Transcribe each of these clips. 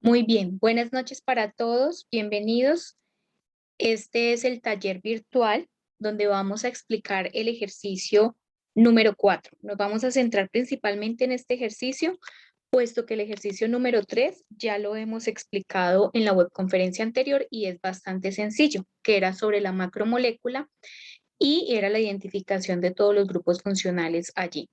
Muy bien, buenas noches para todos, bienvenidos. Este es el taller virtual donde vamos a explicar el ejercicio número 4. Nos vamos a centrar principalmente en este ejercicio, puesto que el ejercicio número 3 ya lo hemos explicado en la webconferencia anterior y es bastante sencillo, que era sobre la macromolécula y era la identificación de todos los grupos funcionales allí.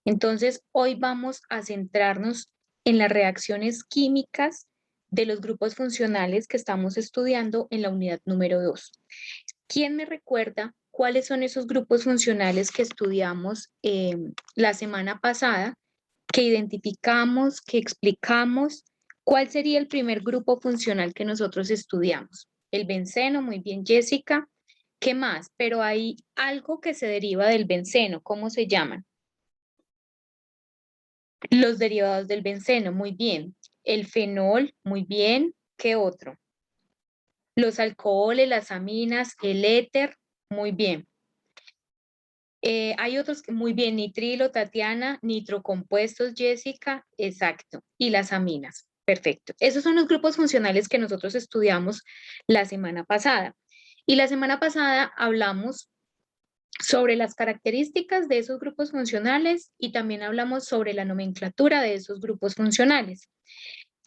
Entonces, hoy vamos a centrarnos en las reacciones químicas de los grupos funcionales que estamos estudiando en la unidad número 2. ¿Quién me recuerda cuáles son esos grupos funcionales que estudiamos la semana pasada, que identificamos, que explicamos? ¿Cuál sería el primer grupo funcional que nosotros estudiamos? El benceno, muy bien, Jessica. ¿Qué más? Pero hay algo que se deriva del benceno, ¿cómo se llaman? Los derivados del benceno, muy bien. El fenol, muy bien. ¿Qué otro? Los alcoholes, las aminas, el éter, muy bien. Hay otros que muy bien, nitrilo, Tatiana, nitrocompuestos, Jessica, exacto. Y las aminas, perfecto. Esos son los grupos funcionales que nosotros estudiamos la semana pasada. Y la semana pasada hablamos sobre las características de esos grupos funcionales y también hablamos sobre la nomenclatura de esos grupos funcionales.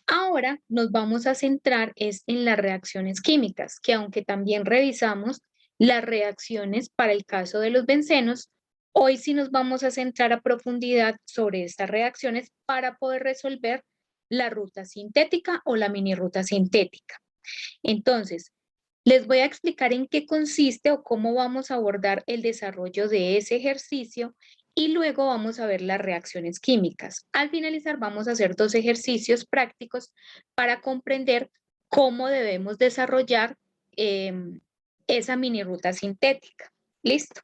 Ahora nos vamos a centrar en las reacciones químicas, que aunque también revisamos las reacciones para el caso de los bencenos, hoy sí nos vamos a centrar a profundidad sobre estas reacciones para poder resolver la ruta sintética o la mini ruta sintética. Entonces, les voy a explicar en qué consiste o cómo vamos a abordar el desarrollo de ese ejercicio y luego vamos a ver las reacciones químicas. Al finalizar vamos a hacer 2 ejercicios prácticos para comprender cómo debemos desarrollar esa mini ruta sintética. ¿Listo?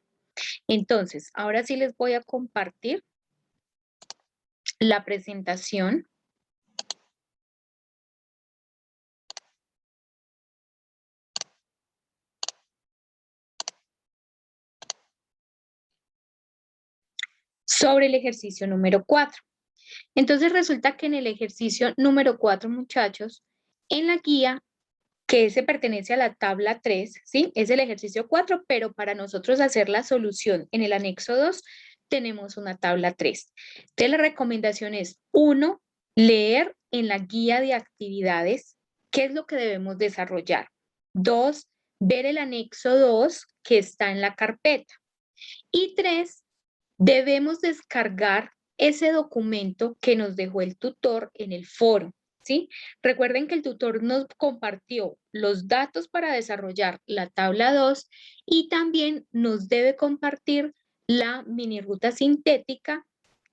Entonces, ahora sí les voy a compartir la presentación. Sobre el ejercicio número 4. Entonces resulta que en el ejercicio número 4, muchachos, en la guía que se pertenece a la tabla 3, ¿sí? Es el ejercicio 4, pero para nosotros hacer la solución en el anexo 2 tenemos una tabla 3. Entonces la recomendación es, 1, leer en la guía de actividades qué es lo que debemos desarrollar. 2, ver el anexo 2 que está en la carpeta. Y 3, debemos descargar ese documento que nos dejó el tutor en el foro, ¿sí? Recuerden que el tutor nos compartió los datos para desarrollar la tabla 2 y también nos debe compartir la mini ruta sintética,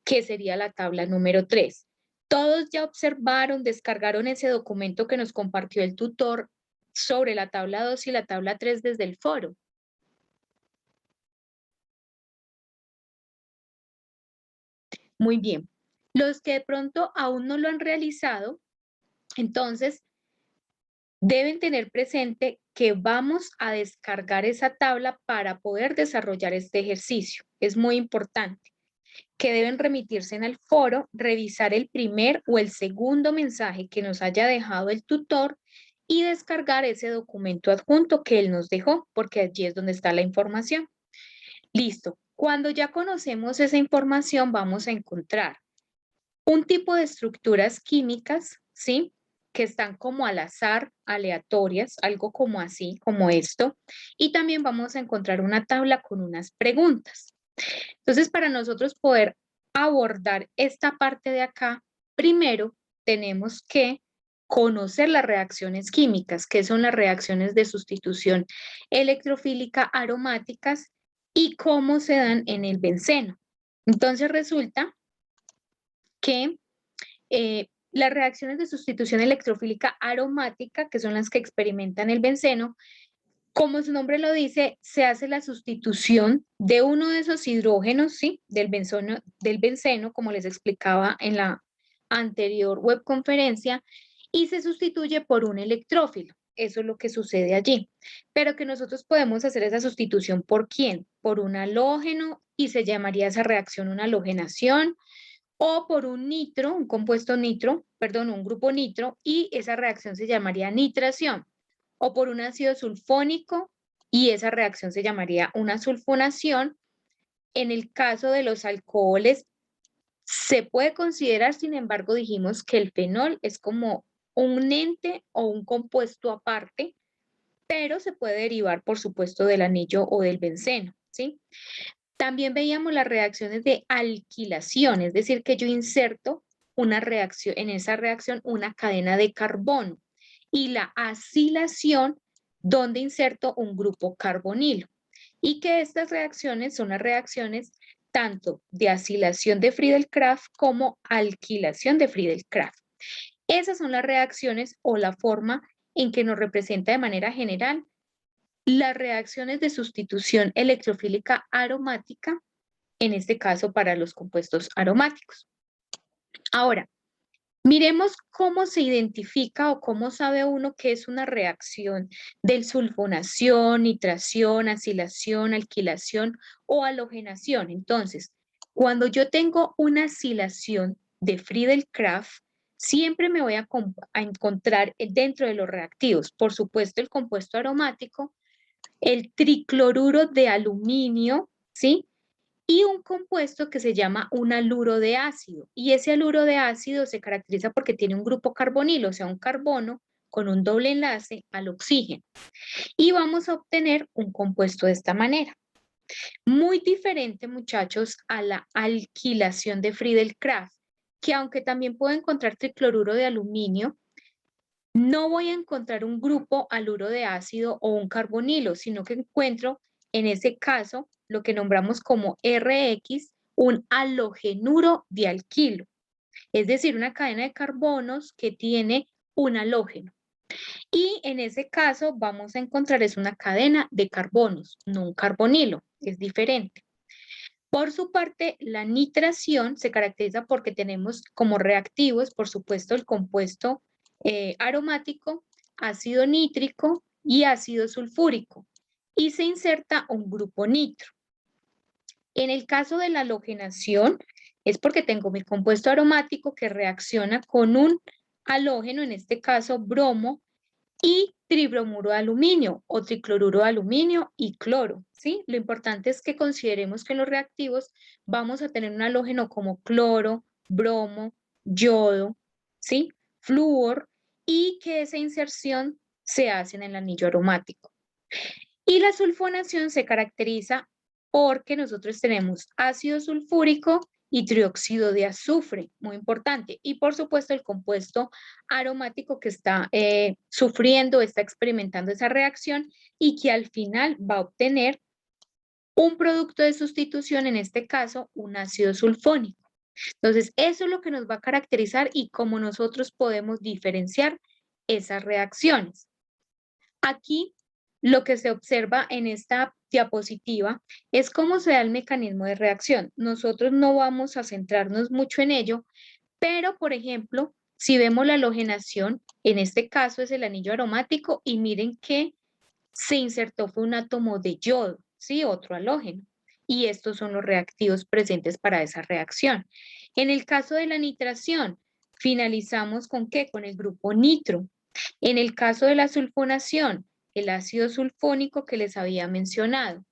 que sería la tabla número 3. Todos ya observaron, descargaron ese documento que nos compartió el tutor sobre la tabla 2 y la tabla 3 desde el foro. Muy bien. Los que de pronto aún no lo han realizado, entonces deben tener presente que vamos a descargar esa tabla para poder desarrollar este ejercicio. Es muy importante que deben remitirse en el foro, revisar el primer o el segundo mensaje que nos haya dejado el tutor y descargar ese documento adjunto que él nos dejó, porque allí es donde está la información. Listo. Cuando ya conocemos esa información, vamos a encontrar un tipo de estructuras químicas, ¿sí? Que están como al azar, aleatorias, algo como así, como esto. Y también vamos a encontrar una tabla con unas preguntas. Entonces, para nosotros poder abordar esta parte de acá, primero tenemos que conocer las reacciones químicas, que son las reacciones de sustitución electrofílica aromáticas y cómo se dan en el benceno. Entonces resulta que las reacciones de sustitución electrofílica aromática, que son las que experimentan el benceno, como su nombre lo dice, se hace la sustitución de uno de esos hidrógenos, ¿sí? Del benceno, como les explicaba en la anterior webconferencia, y se sustituye por un electrófilo. Eso es lo que sucede allí. Pero que nosotros podemos hacer esa sustitución ¿por quién? Por un halógeno y se llamaría esa reacción una halogenación, o por un nitro, un compuesto nitro, perdón, un grupo nitro, y esa reacción se llamaría nitración, o por un ácido sulfónico, y esa reacción se llamaría una sulfonación. En el caso de los alcoholes, se puede considerar, sin embargo, dijimos que el fenol es como un ente o un compuesto aparte, pero se puede derivar, por supuesto, del anillo o del benceno, ¿sí? También veíamos las reacciones de alquilación, es decir, que yo inserto una reacción, en esa reacción una cadena de carbono, y la acilación, donde inserto un grupo carbonilo, y que estas reacciones son las reacciones tanto de acilación de Friedel-Crafts como alquilación de Friedel-Crafts. Esas son las reacciones o la forma en que nos representa de manera general las reacciones de sustitución electrofílica aromática, en este caso para los compuestos aromáticos. Ahora, miremos cómo se identifica o cómo sabe uno que es una reacción de sulfonación, nitración, acilación, alquilación o halogenación. Entonces, cuando yo tengo una acilación de Friedel-Crafts, siempre me voy a encontrar dentro de los reactivos, por supuesto, el compuesto aromático, el tricloruro de aluminio, ¿sí? Y un compuesto que se llama un haluro de ácido. Y ese haluro de ácido se caracteriza porque tiene un grupo carbonilo, o sea, un carbono con un doble enlace al oxígeno. Y vamos a obtener un compuesto de esta manera. Muy diferente, muchachos, a la alquilación de Friedel-Crafts, que aunque también puedo encontrar tricloruro de aluminio, no voy a encontrar un grupo haluro de ácido o un carbonilo, sino que encuentro en ese caso lo que nombramos como RX, un halogenuro de alquilo, es decir, una cadena de carbonos que tiene un halógeno. Y en ese caso vamos a encontrar es una cadena de carbonos, no un carbonilo, es diferente. Por su parte, la nitración se caracteriza porque tenemos como reactivos, por supuesto, el compuesto aromático, ácido nítrico y ácido sulfúrico, y se inserta un grupo nitro. En el caso de la halogenación, es porque tengo mi compuesto aromático que reacciona con un halógeno, en este caso bromo, y tribromuro de aluminio o tricloruro de aluminio y cloro, ¿sí? Lo importante es que consideremos que en los reactivos vamos a tener un halógeno como cloro, bromo, yodo, ¿sí? Flúor, y que esa inserción se hace en el anillo aromático. Y la sulfonación se caracteriza porque nosotros tenemos ácido sulfúrico y trióxido de azufre, muy importante. Y por supuesto el compuesto aromático que está sufriendo, está experimentando esa reacción y que al final va a obtener un producto de sustitución, en este caso un ácido sulfónico. Entonces, eso es lo que nos va a caracterizar y cómo nosotros podemos diferenciar esas reacciones. Aquí lo que se observa en esta diapositiva es cómo se da el mecanismo de reacción. Nosotros no vamos a centrarnos mucho en ello, pero por ejemplo, si vemos la halogenación, en este caso es el anillo aromático y miren que se insertó fue un átomo de yodo, ¿sí? Otro halógeno. Y estos son los reactivos presentes para esa reacción. En el caso de la nitración, finalizamos ¿con qué? Con el grupo nitro. En el caso de la sulfonación, el ácido sulfónico que les había mencionado.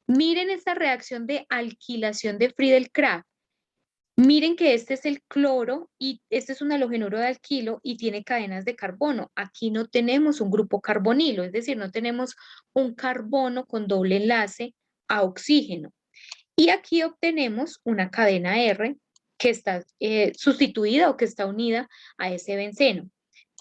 Miren esta reacción de alquilación de Friedel-Crafts. Miren que este es el cloro y este es un halogenuro de alquilo y tiene cadenas de carbono. Aquí no tenemos un grupo carbonilo, es decir, no tenemos un carbono con doble enlace a oxígeno. Y aquí obtenemos una cadena R que está sustituida o que está unida a ese benceno.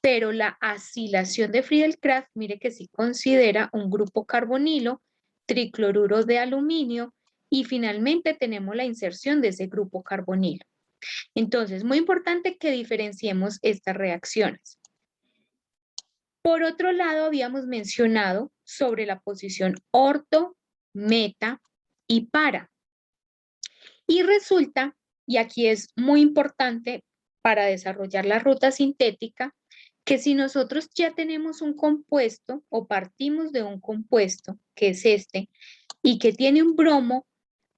Pero la acilación de Friedel-Crafts, mire que sí considera un grupo carbonilo, tricloruro de aluminio y finalmente tenemos la inserción de ese grupo carbonilo. Entonces, muy importante que diferenciemos estas reacciones. Por otro lado, habíamos mencionado sobre la posición orto, meta y para. Y resulta, y aquí es muy importante para desarrollar la ruta sintética, que si nosotros ya tenemos un compuesto o partimos de un compuesto, que es este, y que tiene un bromo,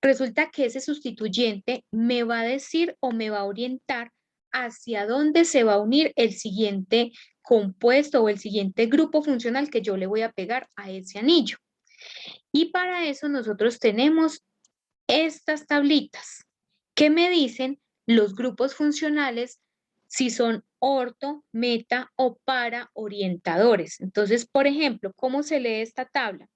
resulta que ese sustituyente me va a decir o me va a orientar hacia dónde se va a unir el siguiente compuesto o el siguiente grupo funcional que yo le voy a pegar a ese anillo. Y para eso nosotros tenemos estas tablitas que me dicen los grupos funcionales si son orto, meta o para orientadores. Entonces, por ejemplo, ¿cómo se lee esta tabla?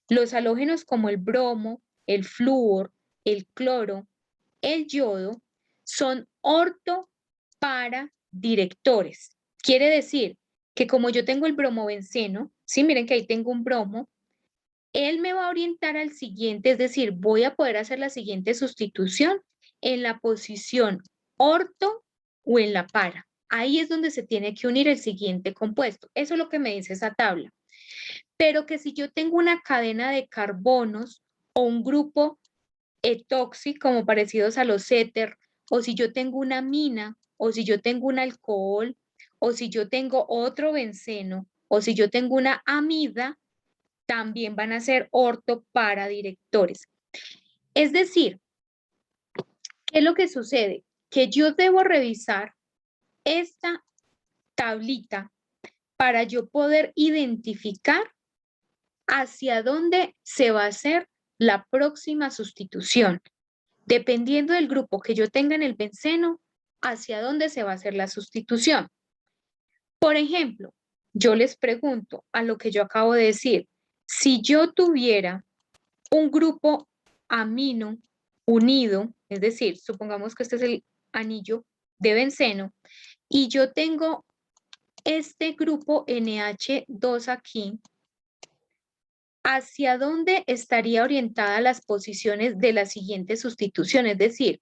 Los halógenos como el bromo, el flúor, el cloro, el yodo son orto para directores. Quiere decir que como yo tengo el bromobenceno, sí, miren que ahí tengo un bromo, él me va a orientar al siguiente, es decir, voy a poder hacer la siguiente sustitución en la posición orto o en la para. Ahí es donde se tiene que unir el siguiente compuesto. Eso es lo que me dice esa tabla. Pero que si yo tengo una cadena de carbonos o un grupo tóxico como parecidos a los éter, o si yo tengo una amina, o si yo tengo un alcohol, o si yo tengo otro benceno, o si yo tengo una amida, también van a ser orto para directores. Es decir, ¿qué es lo que sucede? Que yo debo revisar esta tablita para yo poder identificar hacia dónde se va a hacer la próxima sustitución. Dependiendo del grupo que yo tenga en el benceno, hacia dónde se va a hacer la sustitución. Por ejemplo, yo les pregunto a lo que yo acabo de decir, si yo tuviera un grupo amino unido, es decir, supongamos que este es el anillo de benceno, y yo tengo este grupo NH2 aquí, ¿hacia dónde estaría orientada las posiciones de la siguiente sustitución? Es decir,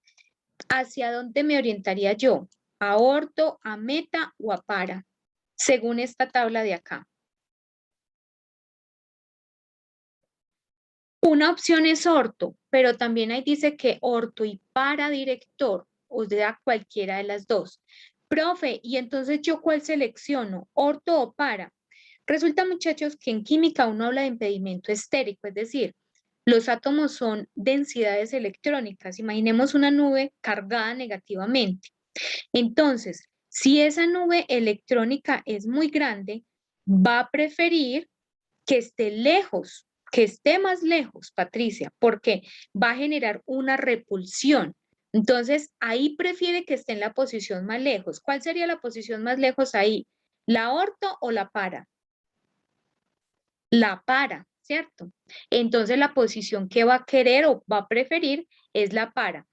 ¿hacia dónde me orientaría yo? ¿A orto, a meta o a para? Según esta tabla de acá. Una opción es orto, pero también ahí dice que orto y para director, o sea, cualquiera de las dos. Profe, ¿y entonces yo cuál selecciono? ¿Orto o para? Resulta, muchachos, que en química uno habla de impedimento estérico, es decir, los átomos son densidades electrónicas. Imaginemos una nube cargada negativamente. Entonces, si esa nube electrónica es muy grande, va a preferir que esté lejos, que esté más lejos, Patricia, porque va a generar una repulsión. Entonces, ahí prefiere que esté en la posición más lejos. ¿Cuál sería la posición más lejos ahí? ¿La orto o la para? La para, ¿cierto? Entonces, la posición que va a querer o va a preferir es la para.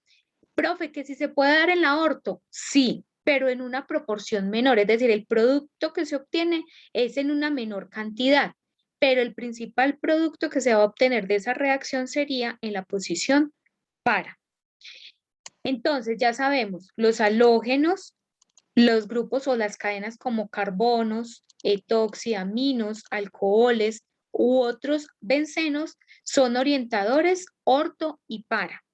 Profe, que si se puede dar en la orto, sí, pero en una proporción menor, es decir, el producto que se obtiene es en una menor cantidad, pero el principal producto que se va a obtener de esa reacción sería en la posición para. Entonces, ya sabemos, los halógenos, los grupos o las cadenas como carbonos, etoxiaminos, alcoholes u otros bencenos son orientadores orto y para.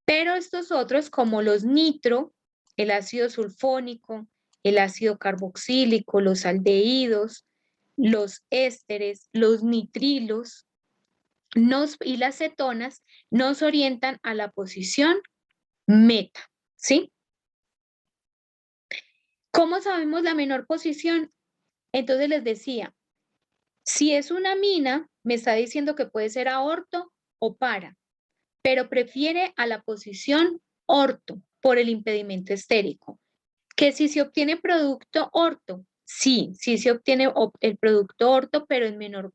Pero estos otros, como los nitro, el ácido sulfónico, el ácido carboxílico, los aldehídos, los ésteres, los nitrilos y las cetonas, nos orientan a la posición meta, ¿sí? ¿Cómo sabemos la menor posición? Entonces les decía, si es una amina, me está diciendo que puede ser a orto o para, pero prefiere a la posición orto por el impedimento estérico. Que si se obtiene producto orto, sí, sí se obtiene el producto orto, pero en menor,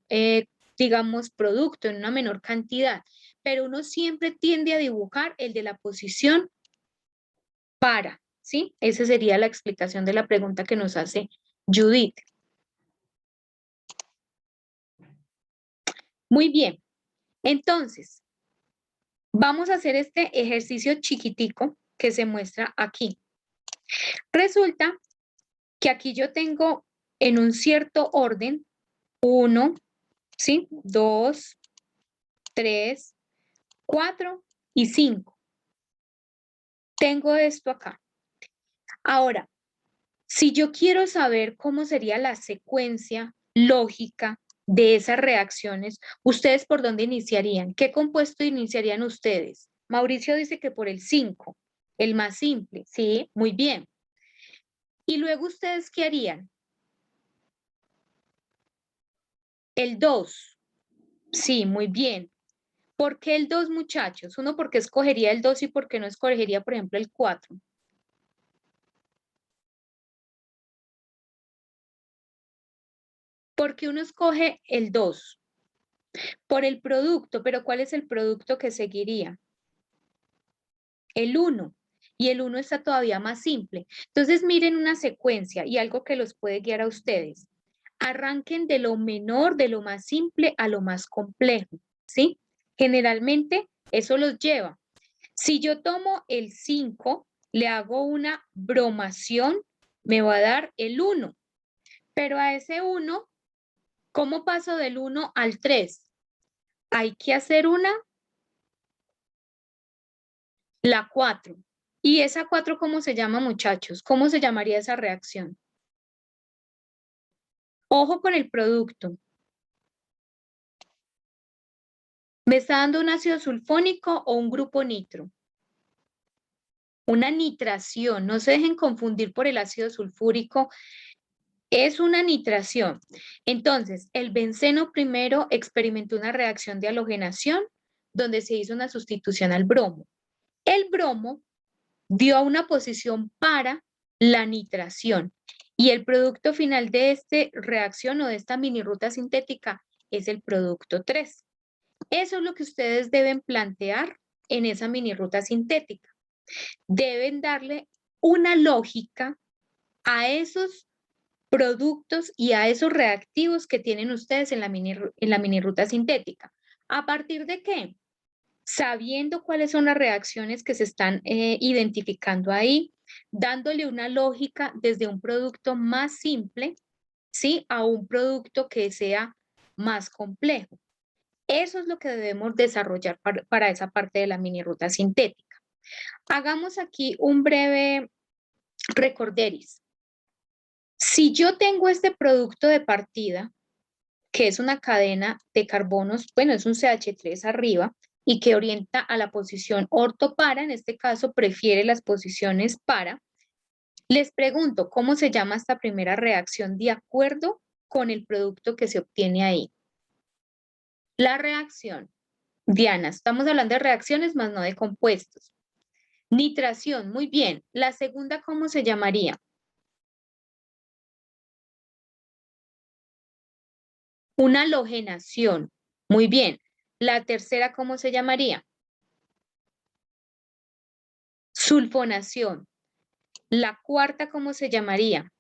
digamos, producto, en una menor cantidad. Pero uno siempre tiende a dibujar el de la posición para, ¿sí? Esa sería la explicación de la pregunta que nos hace Judith. Muy bien, entonces, vamos a hacer este ejercicio chiquitico que se muestra aquí. Resulta que aquí yo tengo en un cierto orden 1, ¿sí? 2, 3, 4 y 5. Tengo esto acá. Ahora, si yo quiero saber cómo sería la secuencia lógica de esas reacciones, ¿ustedes por dónde iniciarían? ¿Qué compuesto iniciarían ustedes? Mauricio dice que por el 5, el más simple. Sí, muy bien. ¿Y luego ustedes qué harían? El 2. Sí, muy bien. ¿Por qué el 2, muchachos? Uno, ¿por qué escogería el 2 y por qué no escogería, por ejemplo, el 4? Porque uno escoge el 2 por el producto, pero ¿cuál es el producto que seguiría? El 1. Y el 1 está todavía más simple. Entonces miren una secuencia y algo que los puede guiar a ustedes. Arranquen de lo menor, de lo más simple a lo más complejo, ¿sí? Generalmente eso los lleva. Si yo tomo el 5, le hago una bromación, me va a dar el 1. Pero a ese 1, ¿cómo paso del 1 al 3? Hay que hacer la 4. ¿Y esa 4 cómo se llama, muchachos? ¿Cómo se llamaría esa reacción? Ojo con el producto. ¿Me está dando un ácido sulfónico o un grupo nitro? Una nitración. No se dejen confundir por el ácido sulfúrico. Es una nitración. Entonces, el benceno primero experimentó una reacción de halogenación donde se hizo una sustitución al bromo. El bromo dio una posición para la nitración y el producto final de esta reacción o de esta mini ruta sintética es el producto 3. Eso es lo que ustedes deben plantear en esa mini ruta sintética. Deben darle una lógica a esos productos y a esos reactivos que tienen ustedes en la mini ruta sintética. ¿A partir de qué? Sabiendo cuáles son las reacciones que se están identificando ahí, dándole una lógica desde un producto más simple, ¿sí? A un producto que sea más complejo. Eso es lo que debemos desarrollar para esa parte de la mini ruta sintética. Hagamos aquí un breve recorderis. Si yo tengo este producto de partida, que es una cadena de carbonos, bueno, es un CH3 arriba, y que orienta a la posición ortopara, en este caso prefiere las posiciones para, les pregunto, ¿cómo se llama esta primera reacción de acuerdo con el producto que se obtiene ahí? La reacción, Diana, estamos hablando de reacciones más no de compuestos. Nitración, muy bien. La segunda, ¿cómo se llamaría? Una halogenación. Muy bien. La tercera, ¿cómo se llamaría? Sulfonación. La cuarta, ¿cómo se llamaría?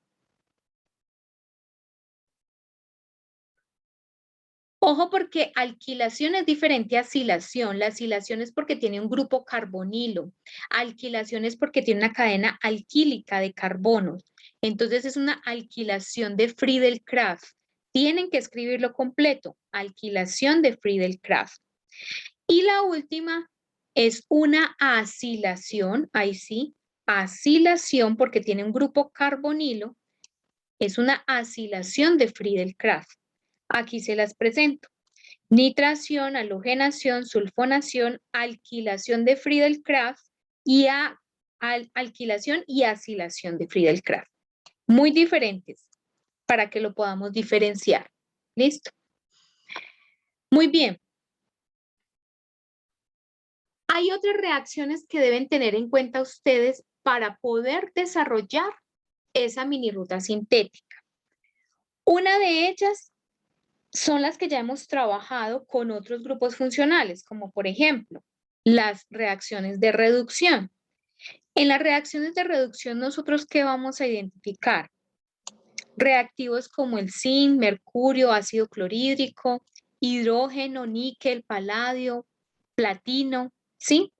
Ojo porque alquilación es diferente a acilación. La acilación es porque tiene un grupo carbonilo. Alquilación es porque tiene una cadena alquílica de carbonos. Entonces es una alquilación de Friedel-Crafts. Tienen que escribirlo completo. Alquilación de Friedel-Crafts. Y la última es una acilación. Ahí sí, acilación porque tiene un grupo carbonilo. Es una acilación de Friedel-Crafts. Aquí se las presento. Nitración, halogenación, sulfonación, alquilación de Friedel-Crafts y alquilación y acilación de Friedel-Crafts. Muy diferentes para que lo podamos diferenciar. ¿Listo? Muy bien. Hay otras reacciones que deben tener en cuenta ustedes para poder desarrollar esa mini ruta sintética. Una de ellas son las que ya hemos trabajado con otros grupos funcionales, como por ejemplo, las reacciones de reducción. En las reacciones de reducción, ¿nosotros qué vamos a identificar? Reactivos como el zinc, mercurio, ácido clorhídrico, hidrógeno, níquel, paladio, platino, ¿sí?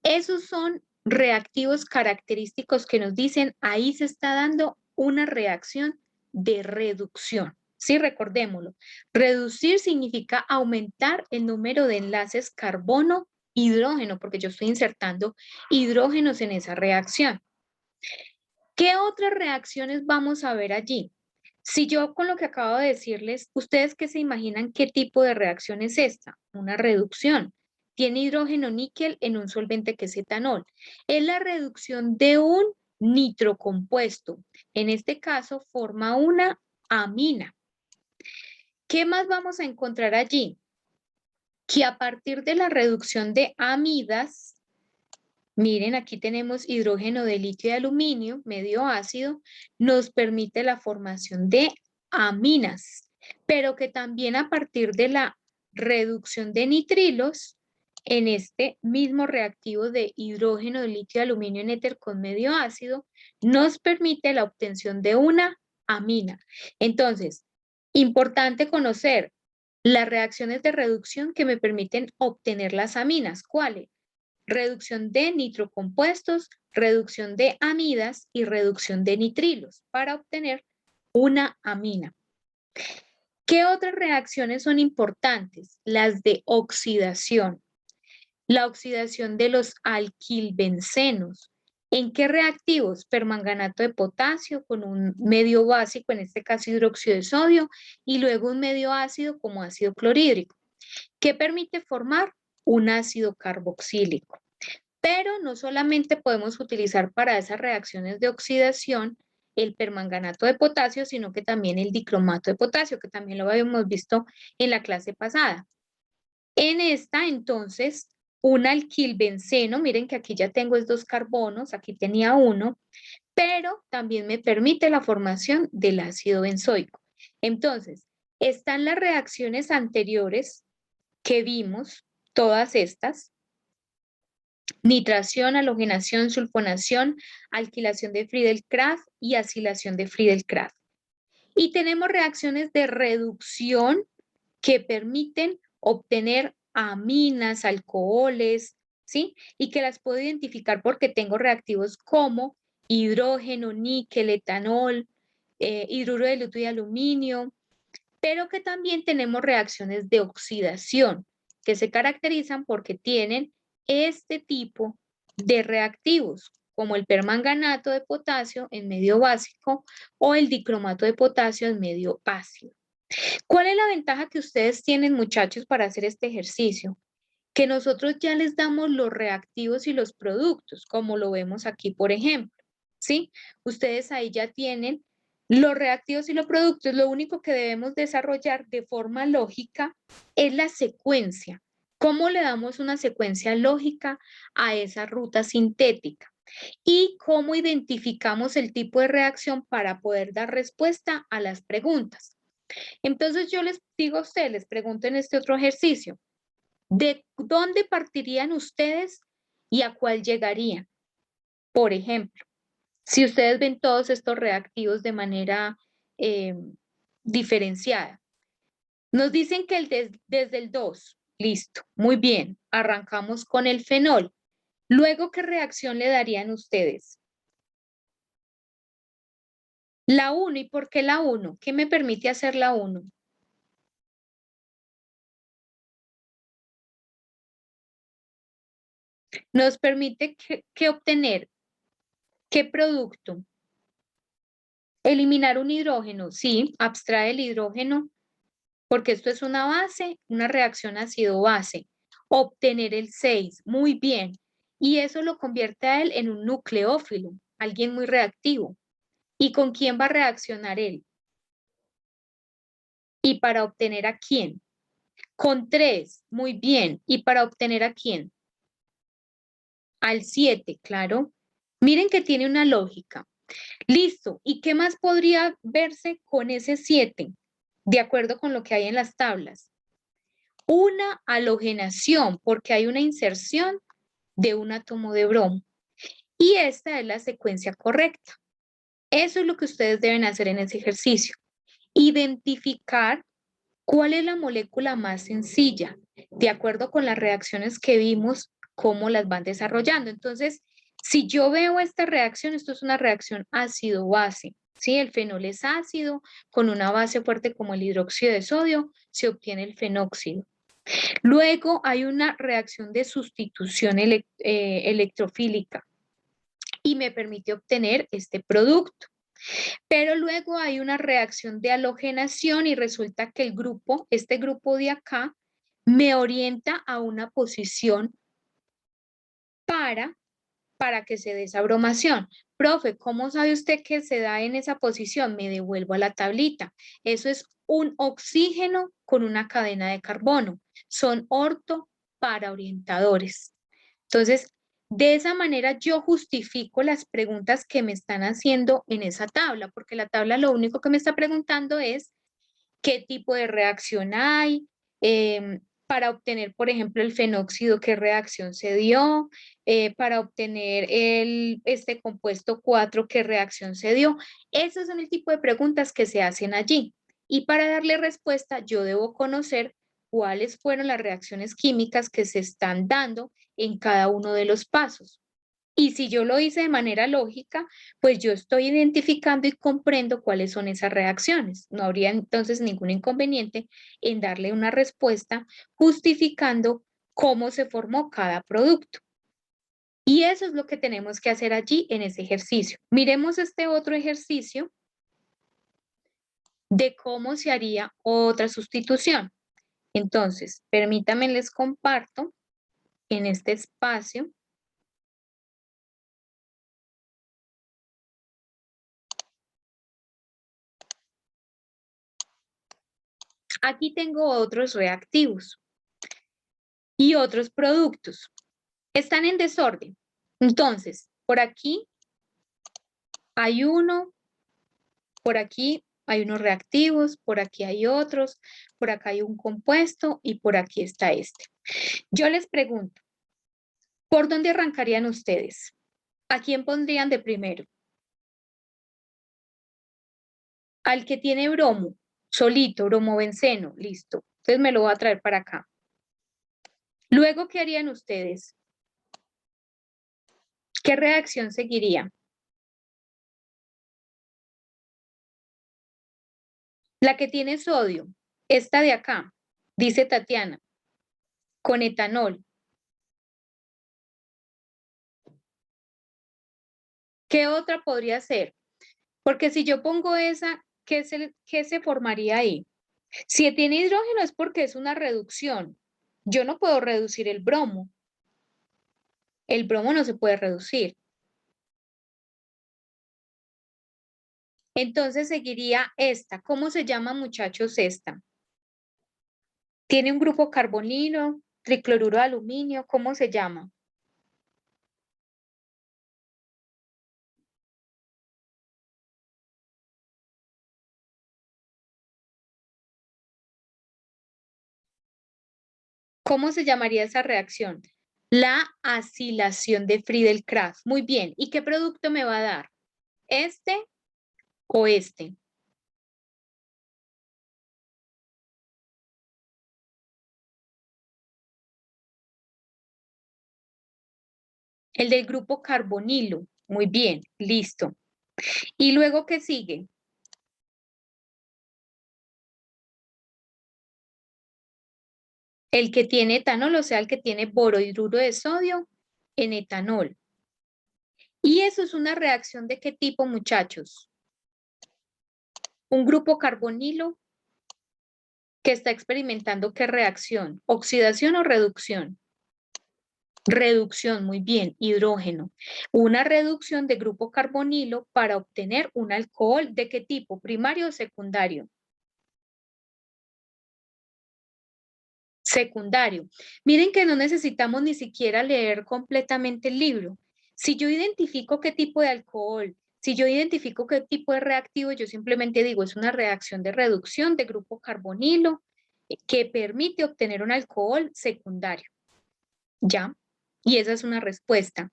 Esos son reactivos característicos que nos dicen ahí se está dando una reacción de reducción. Sí, recordémoslo. Reducir significa aumentar el número de enlaces carbono-hidrógeno, porque yo estoy insertando hidrógenos en esa reacción. ¿Qué otras reacciones vamos a ver allí? Si yo con lo que acabo de decirles, ¿ustedes qué se imaginan qué tipo de reacción es esta? Una reducción. Tiene hidrógeno níquel en un solvente que es etanol. Es la reducción de un nitrocompuesto. En este caso forma una amina. ¿Qué más vamos a encontrar allí? Que a partir de la reducción de amidas, miren, aquí tenemos hidrógeno de litio y aluminio, medio ácido, nos permite la formación de aminas, pero que también a partir de la reducción de nitrilos, en este mismo reactivo de hidrógeno de litio y aluminio en éter con medio ácido, nos permite la obtención de una amina. Entonces, importante conocer las reacciones de reducción que me permiten obtener las aminas. ¿Cuáles? Reducción de nitrocompuestos, reducción de amidas y reducción de nitrilos para obtener una amina. ¿Qué otras reacciones son importantes? Las de oxidación. La oxidación de los alquilbencenos. ¿En qué reactivos? Permanganato de potasio con un medio básico, en este caso hidróxido de sodio, y luego un medio ácido como ácido clorhídrico, que permite formar un ácido carboxílico. Pero no solamente podemos utilizar para esas reacciones de oxidación el permanganato de potasio, sino que también el dicromato de potasio, que también lo habíamos visto en la clase pasada. En esta, entonces, un alquilbenceno, miren que aquí ya tengo dos carbonos, aquí tenía uno, pero también me permite la formación del ácido benzoico. Entonces, están las reacciones anteriores que vimos, todas estas: nitración, halogenación, sulfonación, alquilación de Friedel-Crafts y acilación de Friedel-Crafts. Y tenemos reacciones de reducción que permiten obtener aminas, alcoholes, ¿sí? Y que las puedo identificar porque tengo reactivos como hidrógeno, níquel, etanol, hidruro de litio y aluminio, pero que también tenemos reacciones de oxidación que se caracterizan porque tienen este tipo de reactivos, como el permanganato de potasio en medio básico o el dicromato de potasio en medio ácido. ¿Cuál es la ventaja que ustedes tienen, muchachos, para hacer este ejercicio? Que nosotros ya les damos los reactivos y los productos, como lo vemos aquí, por ejemplo, ¿sí? Ustedes ahí ya tienen los reactivos y los productos. Lo único que debemos desarrollar de forma lógica es la secuencia. ¿Cómo le damos una secuencia lógica a esa ruta sintética? Y cómo identificamos el tipo de reacción para poder dar respuesta a las preguntas. Entonces yo les digo a ustedes, les pregunto en este otro ejercicio, ¿de dónde partirían ustedes y a cuál llegarían? Por ejemplo, si ustedes ven todos estos reactivos de manera diferenciada. Nos dicen que desde el 2, listo, muy bien, arrancamos con el fenol. Luego, ¿qué reacción le darían ustedes? La 1, ¿y por qué la 1? ¿Qué me permite hacer la 1? Nos permite que obtener, ¿qué producto? Eliminar un hidrógeno, sí, abstrae el hidrógeno, porque esto es una base, una reacción ácido-base. Obtener el 6, muy bien. Y eso lo convierte a él en un nucleófilo, alguien muy reactivo. ¿Y con quién va a reaccionar él? ¿Y para obtener a quién? Con 3, muy bien. ¿Y para obtener a quién? Al 7, claro. Miren que tiene una lógica. Listo. ¿Y qué más podría verse con ese 7? De acuerdo con lo que hay en las tablas. Una halogenación, porque hay una inserción de un átomo de bromo. Y esta es la secuencia correcta. Eso es lo que ustedes deben hacer en ese ejercicio. Identificar cuál es la molécula más sencilla, de acuerdo con las reacciones que vimos, cómo las van desarrollando. Entonces, si yo veo esta reacción, esto es una reacción ácido-base. ¿Sí? El fenol es ácido, con una base fuerte como el hidróxido de sodio, se obtiene el fenóxido. Luego hay una reacción de sustitución electrofílica y me permite obtener este producto. Pero luego hay una reacción de halogenación y resulta que este grupo de acá, me orienta a una posición para que se dé esa bromación. Profe, ¿cómo sabe usted que se da en esa posición? Me devuelvo a la tablita. Eso es un oxígeno con una cadena de carbono. Son orto para orientadores. Entonces, de esa manera yo justifico las preguntas que me están haciendo en esa tabla, porque la tabla lo único que me está preguntando es qué tipo de reacción hay, para obtener, por ejemplo, el fenóxido, qué reacción se dio, para obtener este compuesto 4, qué reacción se dio. Esos son el tipo de preguntas que se hacen allí. Y para darle respuesta, yo debo conocer cuáles fueron las reacciones químicas que se están dando en cada uno de los pasos. Y si yo lo hice de manera lógica, pues yo estoy identificando y comprendo cuáles son esas reacciones. No habría entonces ningún inconveniente en darle una respuesta justificando cómo se formó cada producto. Y eso es lo que tenemos que hacer allí en ese ejercicio. Miremos este otro ejercicio de cómo se haría otra sustitución. Entonces, permítanme les comparto en este espacio. Aquí tengo otros reactivos y otros productos. Están en desorden. Entonces, por aquí hay uno, por aquí hay unos reactivos, por aquí hay otros, por acá hay un compuesto y por aquí está este. Yo les pregunto, ¿por dónde arrancarían ustedes? ¿A quién pondrían de primero? Al que tiene bromo, solito, bromobenceno, listo. Entonces me lo voy a traer para acá. Luego, ¿qué harían ustedes? ¿Qué reacción seguiría? La que tiene sodio, esta de acá, dice Tatiana, con etanol. ¿Qué otra podría ser? Porque si yo pongo esa, qué se formaría ahí? Si tiene hidrógeno es porque es una reducción. Yo no puedo reducir el bromo. El bromo no se puede reducir. Entonces seguiría esta. ¿Cómo se llama, muchachos, esta? Tiene un grupo carbonilo, tricloruro de aluminio. ¿Cómo se llama? ¿Cómo se llamaría esa reacción? La acilación de Friedel-Crafts. Muy bien. ¿Y qué producto me va a dar? ¿Este o este? El del grupo carbonilo. Muy bien, listo. ¿Y luego qué sigue? El que tiene etanol, o sea, el que tiene borohidruro de sodio en etanol. ¿Y eso es una reacción de qué tipo, muchachos? Un grupo carbonilo que está experimentando qué reacción, oxidación o reducción. Reducción, muy bien, hidrógeno. Una reducción de grupo carbonilo para obtener un alcohol de qué tipo, primario o secundario. Secundario. Miren que no necesitamos ni siquiera leer completamente el libro. Si yo identifico qué tipo de alcohol, si yo identifico qué tipo de reactivo, yo simplemente digo, es una reacción de reducción de grupo carbonilo que permite obtener un alcohol secundario. ¿Ya? Y esa es una respuesta.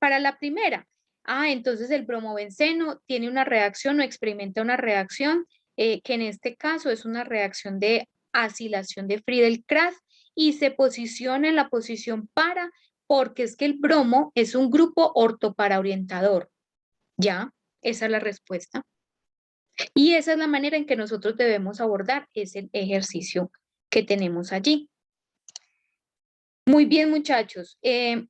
Para la primera, entonces el bromobenceno tiene una reacción o experimenta una reacción que en este caso es una reacción de acilación de Friedel-Crafts y se posiciona en la posición para porque es que el bromo es un grupo ortoparaorientador. ¿Ya? Esa es la respuesta. Y esa es la manera en que nosotros debemos abordar ese ejercicio que tenemos allí. Muy bien, muchachos. Ese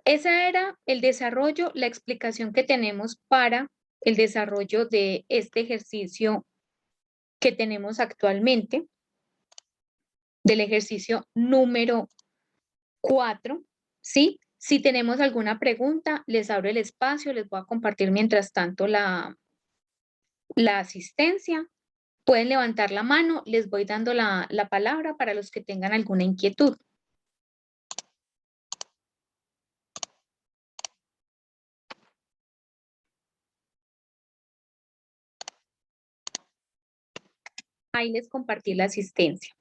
era el desarrollo, la explicación que tenemos para el desarrollo de este ejercicio que tenemos actualmente, del ejercicio número 4, ¿sí? Si tenemos alguna pregunta, les abro el espacio, les voy a compartir mientras tanto la asistencia. Pueden levantar la mano, les voy dando la palabra para los que tengan alguna inquietud. Ahí les compartí la asistencia.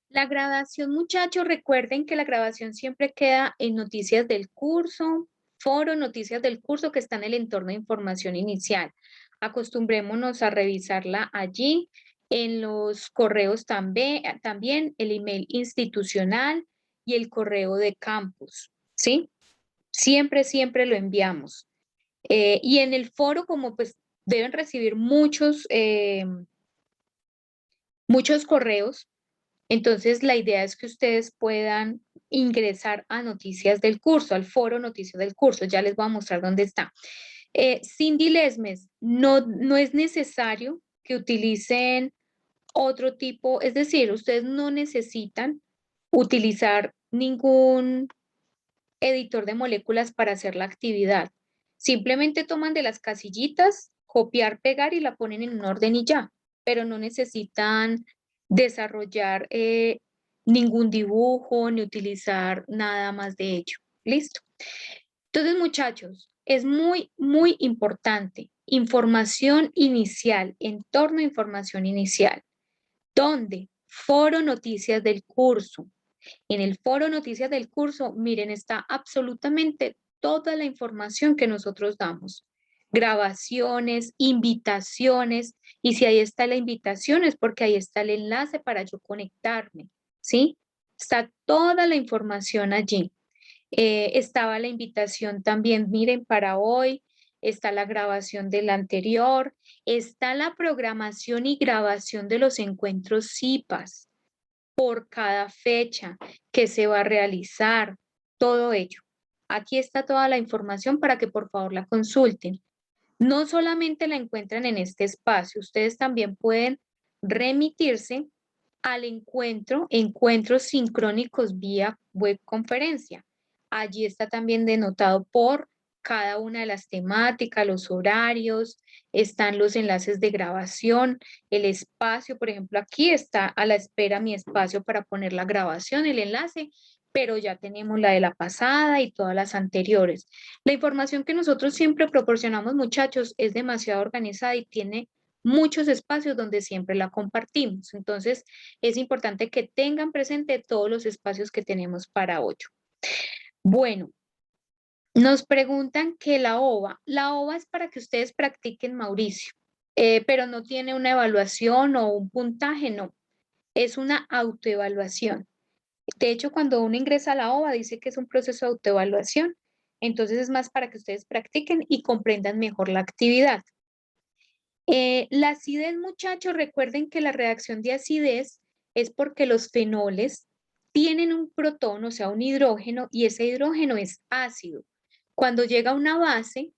La grabación, muchachos, recuerden que la grabación siempre queda en noticias del curso, foro, noticias del curso que está en el entorno de información inicial. Acostumbrémonos a revisarla allí, en los correos también el email institucional y el correo de campus, ¿sí? Siempre, siempre lo enviamos. Y en el foro, como pues deben recibir muchos correos, entonces la idea es que ustedes puedan ingresar a noticias del curso, al foro noticias del curso. Ya les voy a mostrar dónde está. Cindy Lesmes, no es necesario que utilicen otro tipo, es decir, ustedes no necesitan utilizar ningún editor de moléculas para hacer la actividad. Simplemente toman de las casillitas, copiar, pegar y la ponen en un orden y ya, pero no necesitan desarrollar ningún dibujo ni utilizar nada más de ello. ¿Listo? Entonces, muchachos, es muy, muy importante información inicial, entorno de información inicial, donde foro noticias del curso, en el foro Noticias del curso, miren, está absolutamente toda la información que nosotros damos. Grabaciones, invitaciones, y si ahí está la invitación es porque ahí está el enlace para yo conectarme, ¿sí? Está toda la información allí. Estaba la invitación también, miren, para hoy, está la grabación del anterior, está la programación y grabación de los encuentros CIPAS por cada fecha que se va a realizar, todo ello. Aquí está toda la información para que por favor la consulten. No solamente la encuentran en este espacio, ustedes también pueden remitirse al encuentros sincrónicos vía webconferencia. Allí está también denotado por cada una de las temáticas, los horarios, están los enlaces de grabación, el espacio, por ejemplo, aquí está a la espera mi espacio para poner la grabación, el enlace, pero ya tenemos la de la pasada y todas las anteriores. La información que nosotros siempre proporcionamos, muchachos, es demasiado organizada y tiene muchos espacios donde siempre la compartimos. Entonces, es importante que tengan presente todos los espacios que tenemos para 8. Bueno, nos preguntan que la OVA es para que ustedes practiquen, Mauricio, pero no tiene una evaluación o un puntaje, no. Es una autoevaluación. De hecho, cuando uno ingresa a la OVA dice que es un proceso de autoevaluación. Entonces es más para que ustedes practiquen y comprendan mejor la actividad. La acidez, muchachos, recuerden que la reacción de acidez es porque los fenoles tienen un protón, o sea, un hidrógeno, y ese hidrógeno es ácido. Cuando llega a una base,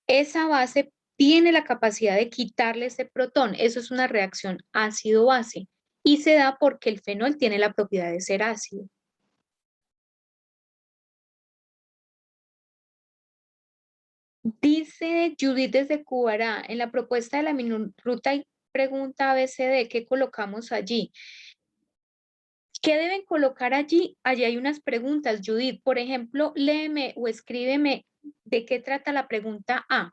esa base tiene la capacidad de quitarle ese protón. Eso es una reacción ácido-base y se da porque el fenol tiene la propiedad de ser ácido. Dice Judith desde Cubará, en la propuesta de la minuruta y pregunta ABCD, ¿qué colocamos allí? ¿Qué deben colocar allí? Allí hay unas preguntas, Judith. Por ejemplo, léeme o escríbeme de qué trata la pregunta A.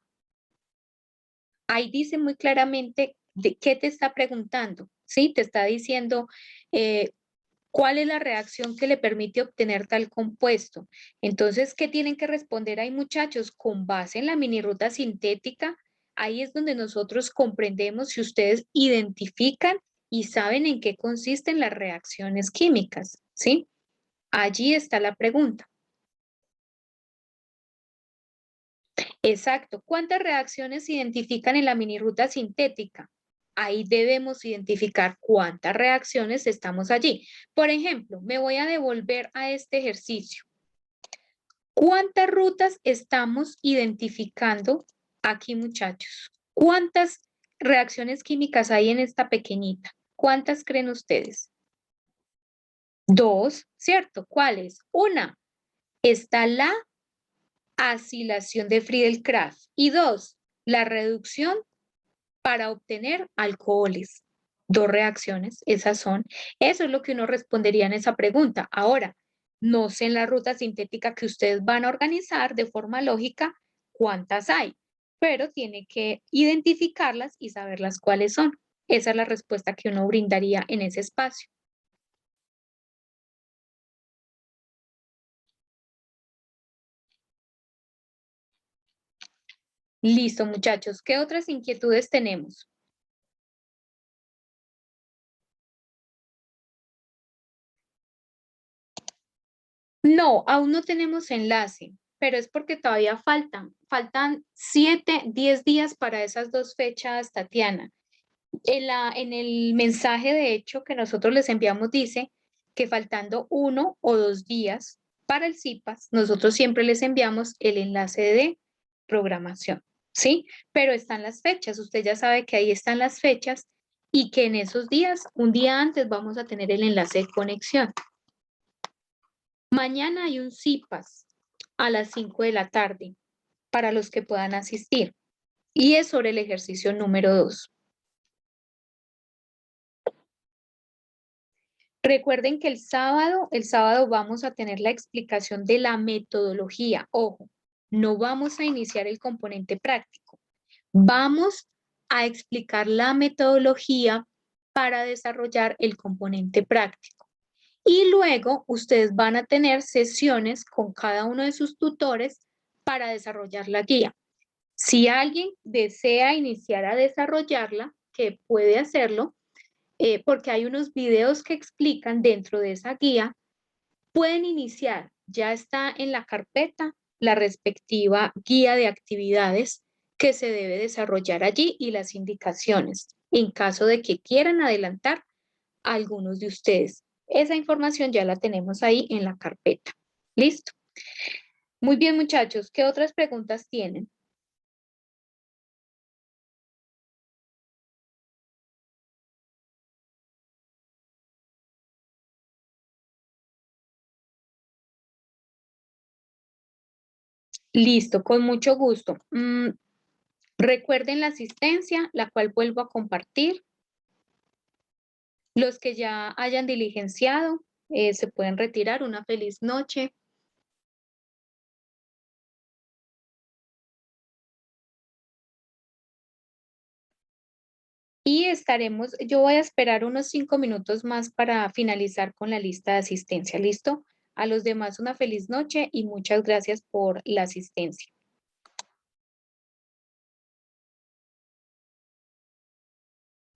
Ahí dice muy claramente de qué te está preguntando, ¿sí? Te está diciendo cuál es la reacción que le permite obtener tal compuesto. Entonces, ¿qué tienen que responder ahí, muchachos? Con base en la miniruta sintética, ahí es donde nosotros comprendemos si ustedes identifican y saben en qué consisten las reacciones químicas, ¿sí? Allí está la pregunta. Exacto. ¿Cuántas reacciones se identifican en la miniruta sintética? Ahí debemos identificar cuántas reacciones estamos allí. Por ejemplo, me voy a devolver a este ejercicio. ¿Cuántas rutas estamos identificando aquí, muchachos? ¿Cuántas reacciones químicas hay en esta pequeñita? ¿Cuántas creen ustedes? 2, ¿cierto? ¿Cuáles? Una, está la acilación de Friedel-Crafts. Y 2, la reducción para obtener alcoholes. 2 reacciones, esas son. Eso es lo que uno respondería en esa pregunta. Ahora, no sé en la ruta sintética que ustedes van a organizar de forma lógica cuántas hay, pero tiene que identificarlas y saberlas cuáles son. Esa es la respuesta que uno brindaría en ese espacio. Listo, muchachos. ¿Qué otras inquietudes tenemos? No, aún no tenemos enlace, pero es porque todavía faltan 7, 10 días para esas 2 fechas, Tatiana. En el mensaje, de hecho, que nosotros les enviamos, dice que faltando 1 o 2 días para el CIPAS, nosotros siempre les enviamos el enlace de programación, ¿sí? Pero están las fechas, usted ya sabe que ahí están las fechas y que en esos días, un día antes, vamos a tener el enlace de conexión. Mañana hay un CIPAS a las 5 de la tarde para los que puedan asistir y es sobre el ejercicio número 2. Recuerden que el sábado vamos a tener la explicación de la metodología. Ojo, no vamos a iniciar el componente práctico. Vamos a explicar la metodología para desarrollar el componente práctico. Y luego ustedes van a tener sesiones con cada uno de sus tutores para desarrollar la guía. Si alguien desea iniciar a desarrollarla, que puede hacerlo, porque hay unos videos que explican dentro de esa guía, pueden iniciar. Ya está en la carpeta la respectiva guía de actividades que se debe desarrollar allí y las indicaciones en caso de que quieran adelantar a algunos de ustedes. Esa información ya la tenemos ahí en la carpeta. ¿Listo? Muy bien, muchachos. ¿Qué otras preguntas tienen? Listo, con mucho gusto. Recuerden la asistencia, la cual vuelvo a compartir. Los que ya hayan diligenciado se pueden retirar. Una feliz noche. Y yo voy a esperar unos 5 minutos más para finalizar con la lista de asistencia. ¿Listo? A los demás una feliz noche y muchas gracias por la asistencia.